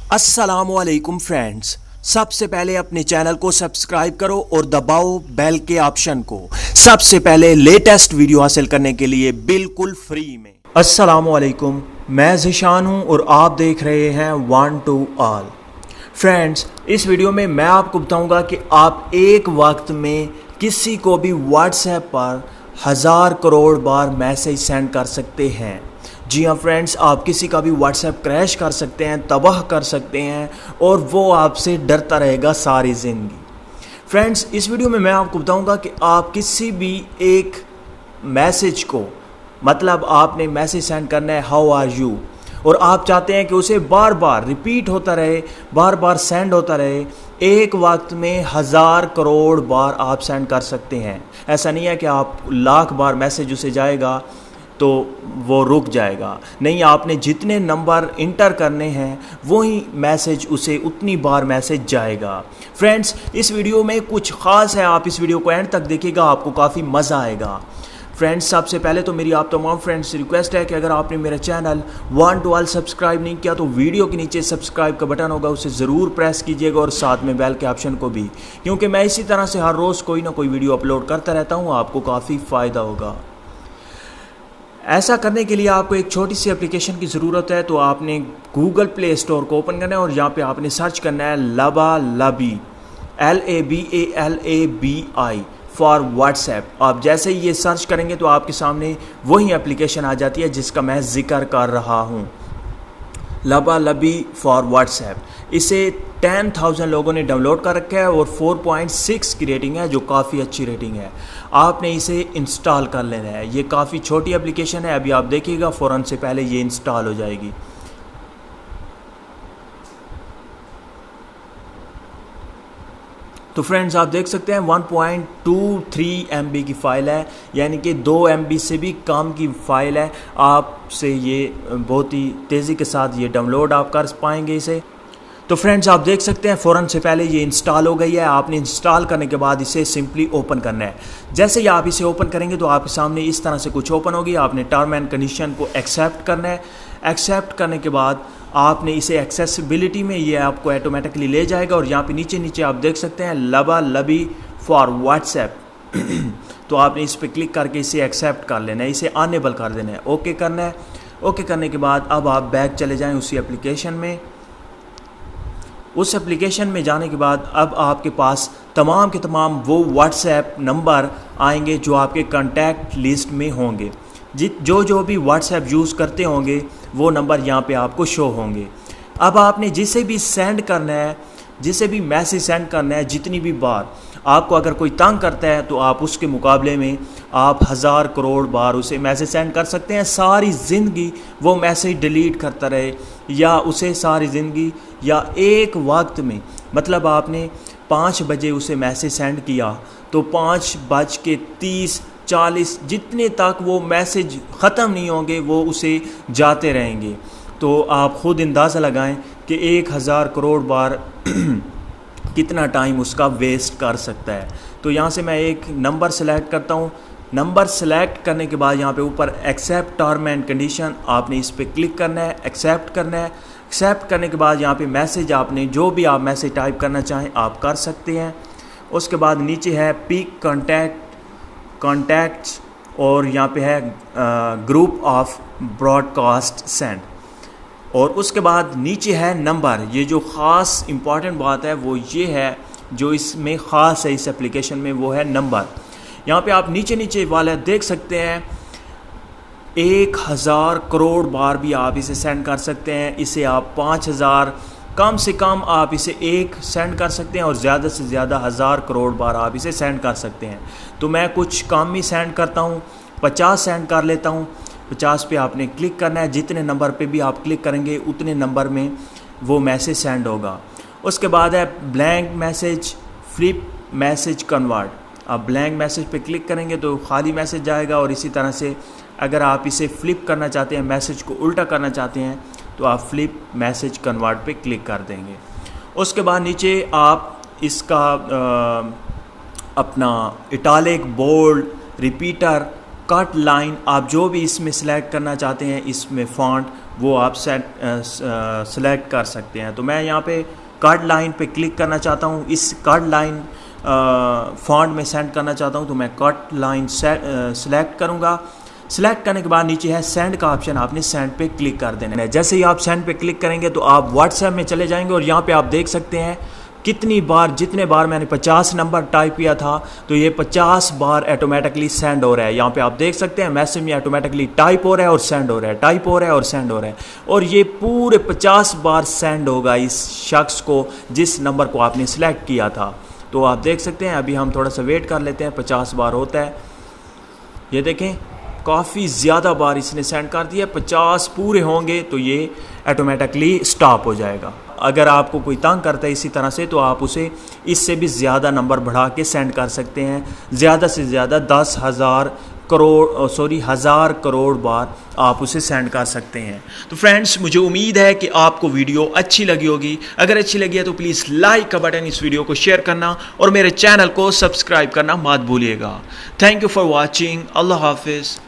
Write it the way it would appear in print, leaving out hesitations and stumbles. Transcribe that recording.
अस्सलामुअलैकुम फ्रेंड्स, सबसे पहले अपने चैनल को सब्सक्राइब करो और दबाओ बेल के ऑप्शन को सबसे पहले लेटेस्ट वीडियो हासिल करने के लिए बिल्कुल फ्री में। अस्सलामुअलैकुम, मैं ज़िशान हूँ और आप देख रहे हैं वन टू ऑल। फ्रेंड्स, इस वीडियो में मैं आपको बताऊंगा कि आप एक वक्त में किसी को भी व्हाट्सएप पर 1000 करोड़ बार मैसेज सेंड कर सकते हैं। जी हाँ फ्रेंड्स, आप किसी का भी व्हाट्सएप क्रैश कर सकते हैं, तबाह कर सकते हैं और वो आपसे डरता रहेगा सारी ज़िंदगी। फ्रेंड्स, इस वीडियो में मैं आपको बताऊंगा कि आप किसी भी एक मैसेज को, मतलब आपने मैसेज सेंड करना है हाउ आर यू, और आप चाहते हैं कि उसे बार बार रिपीट होता रहे, बार बार सेंड होता रहे, एक वक्त में 1000 करोड़ बार आप सेंड कर सकते हैं। ऐसा नहीं है कि आप लाख बार मैसेज उसे जाएगा तो वो रुक जाएगा, नहीं, आपने जितने नंबर इंटर करने हैं वही मैसेज उसे उतनी बार मैसेज जाएगा। फ्रेंड्स, इस वीडियो में कुछ ख़ास है, आप इस वीडियो को एंड तक देखिएगा, आपको काफ़ी मज़ा आएगा। फ्रेंड्स, सबसे पहले तो मेरी आप तमाम फ्रेंड्स से रिक्वेस्ट है कि अगर आपने मेरा channel one two all subscribe नहीं किया तो वीडियो के नीचे सब्सक्राइब का बटन होगा, उसे ज़रूर प्रेस कीजिएगा और साथ में बेल के ऑप्शन को भी, क्योंकि मैं इसी तरह से हर रोज़ कोई ना कोई वीडियो अपलोड करता रहता हूँ, आपको काफ़ी फ़ायदा होगा। ऐसा करने के लिए आपको एक छोटी सी एप्लीकेशन की ज़रूरत है। तो आपने गूगल प्ले स्टोर को ओपन करना है और यहाँ पे आपने सर्च करना है लबालबी, LABALABI फॉर व्हाट्सएप। आप जैसे ही ये सर्च करेंगे तो आपके सामने वही एप्लीकेशन आ जाती है जिसका मैं जिक्र कर रहा हूँ, लबालबी फॉर व्हाट्सएप। इसे 10,000 लोगों ने डाउनलोड कर रखा है और 4.6 की रेटिंग है, जो काफ़ी अच्छी रेटिंग है। आपने इसे इंस्टॉल कर लेना है। ये काफ़ी छोटी एप्लीकेशन है, अभी आप देखिएगा फ़ौरन से पहले ये इंस्टॉल हो जाएगी। तो फ्रेंड्स, आप देख सकते हैं 1.23 MB की फ़ाइल है, यानी कि 2 MB से भी कम की फ़ाइल है। आपसे ये बहुत ही तेज़ी के साथ ये डाउनलोड आप कर पाएंगे इसे। तो फ्रेंड्स, आप देख सकते हैं फ़ौरन से पहले ये इंस्टॉल हो गई है। आपने इंस्टॉल करने के बाद इसे सिंपली ओपन करना है। जैसे ही आप इसे ओपन करेंगे तो आपके सामने इस तरह से कुछ ओपन होगी। आपने टर्म एंड कंडीशन को एक्सेप्ट करना है। एक्सेप्ट करने के बाद आपने इसे एक्सेसिबिलिटी में, ये आपको ऑटोमेटिकली ले जाएगा और यहाँ पे नीचे नीचे आप देख सकते हैं लबालबी फॉर व्हाट्सएप। तो आपने इस पर क्लिक करके इसे एक्सेप्ट कर लेना है, इसे अनेबल कर देना है, ओके करना है। ओके करने के बाद अब आप बैक चले जाएँ उसी एप्लीकेशन में। उस एप्लीकेशन में जाने के बाद अब आपके पास तमाम के तमाम वो व्हाट्सएप नंबर आएंगे जो आपके कॉन्टैक्ट लिस्ट में होंगे। जो भी व्हाट्सएप यूज़ करते होंगे वो नंबर यहाँ पे आपको शो होंगे। अब आपने जिसे भी सेंड करना है, जिसे भी मैसेज सेंड करना है, जितनी भी बार आपको अगर कोई तंग करता है तो आप उसके मुकाबले में आप 1000 करोड़ बार उसे मैसेज सेंड कर सकते हैं। सारी ज़िंदगी वो मैसेज डिलीट करता रहे या उसे सारी ज़िंदगी, या एक वक्त में, मतलब आपने 5 बजे उसे मैसेज सेंड किया तो 5:30, 40 जितने तक वो मैसेज ख़त्म नहीं होंगे वो उसे जाते रहेंगे। तो आप ख़ुद अंदाज़ा लगाएं कि 1000 करोड़ बार कितना टाइम उसका वेस्ट कर सकता है। तो यहाँ से मैं एक नंबर सेलेक्ट करता हूँ। नंबर सेलेक्ट करने के बाद यहाँ पे ऊपर एक्सेप्ट टर्म एंड कंडीशन, आपने इस पर क्लिक करना है, एक्सेप्ट करना है। एक्सेप्ट करने के बाद यहाँ पे मैसेज, आपने जो भी आप मैसेज टाइप करना चाहें आप कर सकते हैं। उसके बाद नीचे है पिक कॉन्टैक्ट्स और यहाँ पे है ग्रुप ऑफ ब्रॉडकास्ट सेंड, और उसके बाद नीचे है नंबर। ये जो ख़ास इम्पॉर्टेंट बात है वो ये है, जो इसमें ख़ास है इस एप्लीकेशन में, वो है नंबर। यहाँ पे आप नीचे नीचे वाले देख सकते हैं 1000 करोड़ बार भी आप इसे सेंड कर सकते हैं। इसे आप 5000, कम से कम आप इसे एक सेंड कर सकते हैं और ज़्यादा से ज़्यादा 1000 करोड़ बार आप इसे सेंड कर सकते हैं। तो मैं कुछ कम ही सेंड करता हूँ, 50 सेंड कर लेता हूँ। 50 पे आपने क्लिक करना है। जितने नंबर पे भी आप क्लिक करेंगे उतने नंबर में वो मैसेज सेंड होगा। उसके बाद है blank message, flip message convert. आप ब्लैंक मैसेज पे क्लिक करेंगे तो खाली मैसेज जाएगा, और इसी तरह से अगर आप इसे फ्लिप करना चाहते हैं, मैसेज को उल्टा करना चाहते हैं, तो आप फ्लिप मैसेज कन्वर्ट पे क्लिक कर देंगे। उसके बाद नीचे आप इसका अपना italic, bold, repeater, cut line, आप जो भी इसमें सेलेक्ट करना चाहते हैं इसमें फ़ॉन्ट वो आप सेलेक्ट कर सकते हैं। तो मैं यहाँ पे कार्ड लाइन पे क्लिक करना चाहता हूँ, इस कार्ड लाइन फॉन्ट में सेंड करना चाहता हूँ, तो मैं कार्ड लाइन सेलेक्ट करूँगा। सेलेक्ट करने के बाद नीचे है सेंड का ऑप्शन, आपने सेंड पे क्लिक कर देना है। जैसे ही आप सेंड पे क्लिक करेंगे तो आप व्हाट्सएप में चले जाएंगे और यहाँ पे आप देख सकते हैं कितनी बार, जितने बार मैंने 50 नंबर टाइप किया था तो ये 50 बार ऑटोमेटिकली सेंड हो रहा है। यहाँ पे आप देख सकते हैं मैसेज में ऑटोमेटिकली टाइप हो रहा है और सेंड हो रहा है, टाइप हो रहा है और सेंड हो रहा है, और ये पूरे 50 बार सेंड होगा इस शख्स को जिस नंबर को आपने सेलेक्ट किया था। तो आप देख सकते हैं, अभी हम थोड़ा सा वेट कर लेते हैं, 50 बार होता है। ये देखें काफ़ी ज़्यादा बार इसने सेंड कर दिया, 50 पूरे होंगे तो ये ऑटोमेटिकली स्टॉप हो जाएगा। अगर आपको कोई तंग करता है इसी तरह से तो आप उसे इससे भी ज़्यादा नंबर बढ़ा के सेंड कर सकते हैं, ज़्यादा से ज़्यादा 10,000 करोड़ बार आप उसे सेंड कर सकते हैं। तो फ्रेंड्स, मुझे उम्मीद है कि आपको वीडियो अच्छी लगी होगी। अगर अच्छी लगी है तो प्लीज़ लाइक का बटन, इस वीडियो को शेयर करना और मेरे चैनल को सब्सक्राइब करना मत भूलिएगा। Thank you for watching. अल्लाह हाफिज़।